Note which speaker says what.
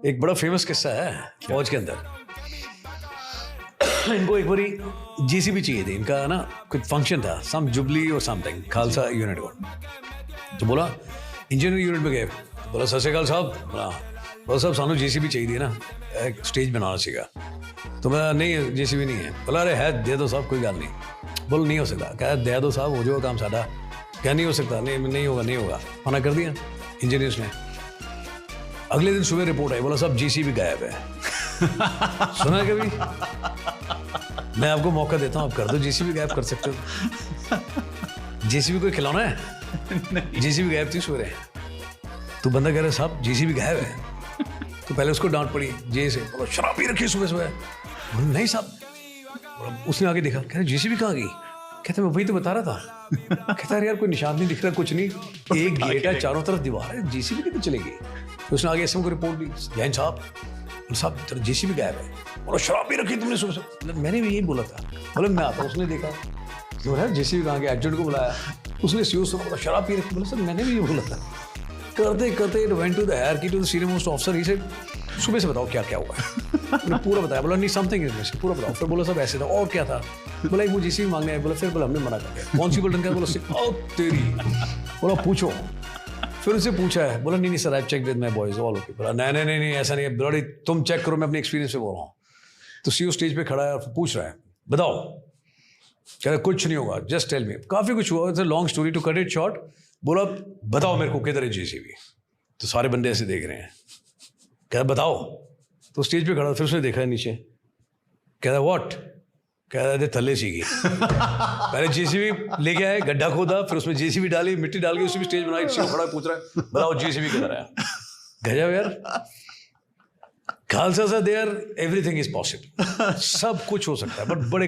Speaker 1: एक बड़ा फेमस किस्सा है फौज के अंदर। इनको एक बारी जीसीबी चाहिए थी, इनका ना कुछ फंक्शन था, सम जुबली और समथिंग, खालसा यूनिट को। तो बोला इंजीनियर यूनिट में गए, तो बोला सत श्री अकाल साहब, बोला साहब सानू जीसीबी चाहिए ना, एक स्टेज बनाना सीगा। तो मैं नहीं जीसीबी नहीं है। बोला अरे है दे दो साहब, कोई गल नहीं। बोल नहीं हो सकता, कह दे दो साहब, हो जाएगा काम साडा। क्या नहीं हो सकता, नहीं होगा, मना कर दिया इंजीनियर्स ने। अगले दिन सुबह रिपोर्ट आई, बोला साहब जीसीबी गायब है। सुना है कभी? मैं आपको मौका देता हूँ, आप कर दो, जीसीबी गायब कर सकते हो। जीसीबी कोई खिलौना है? जीसीबी गायब थी सवेरे। तो बंदा कह रहा है साहब जीसीबी गायब है। तो पहले उसको डांट पड़ी जे से, बोलो शराब पी रखी सुबह सुबह। बोला नहीं साहब। उसने आगे देखा, कह रहे जीसीबी कहाँ गई? कहते मैं वही तो बता रहा था। कहता यार कोई निशान नहीं दिख रहा, कुछ नहीं, एक गेट है, चारों तरफ दीवार है, जीसीबी कितनी चलेगी? तो उसने आगे एसएम को रिपोर्ट दी, जैन साहब तेरा जीसीबी गायब है। बोला शराब पी रखी तुमने सुबह सुबह। मैंने भी यही बोला था। बोले मैं आता हूँ। उसने देखा जो है जीसीबी कहाँ गया, एडजुटेंट को बुलाया, उसने सीओ से बोला शराब पी रखी। बोला सर मैंने भी ये बोला था। करते करते it went to the hierarchy, to the senior most officer. ही से सुबह से बताओ क्या क्या हुआ। उन्होंने पूरा बताया। बोला नहीं समथिंग इज मिसिंग, पूरा बताओ। फिर बोला सब ऐसे था, और क्या था? बोला वो जीसीबी मांगने आए। बोला फिर बोला हमने मना कर दिया। कौन सी बटन का? बोला ओ तेरी। बोला पूछो। फिर उनसे पूछा है। बोला नहीं sir I check with my boys all okay. बोला नहीं ऐसा नहीं है, ब्लडी तुम चेक करो, मैं अपने एक्सपीरियंस से बोल रहा हूँ। तो सीओ स्टेज पे खड़ा है और पूछ रहा है बताओ। कह रहा कुछ नहीं होगा, जस्ट टेल मी। काफी कुछ हुआ, it's a long story to cut it short. बोला बताओ मेरे को किधर है जीसीबी। तो सारे बंदे ऐसे देख रहे हैं। कह रहा बताओ। तो स्टेज पे खड़ा, फिर उसने देखा है नीचे। कह रहा व्हाट? कह रहा थे थल्ले सीगी। पहले जीसीबी लेके आए, गड्ढा खोदा, फिर उसमें जीसीबी डाली, मिट्टी डाल के उसमें स्टेज बनाई। खड़ा पूछ रहा है बताओ जीसीबी किधर है? गजब यार। खालसा सा देयर एवरीथिंग इज पॉसिबल, सब कुछ हो सकता है, बट बड़े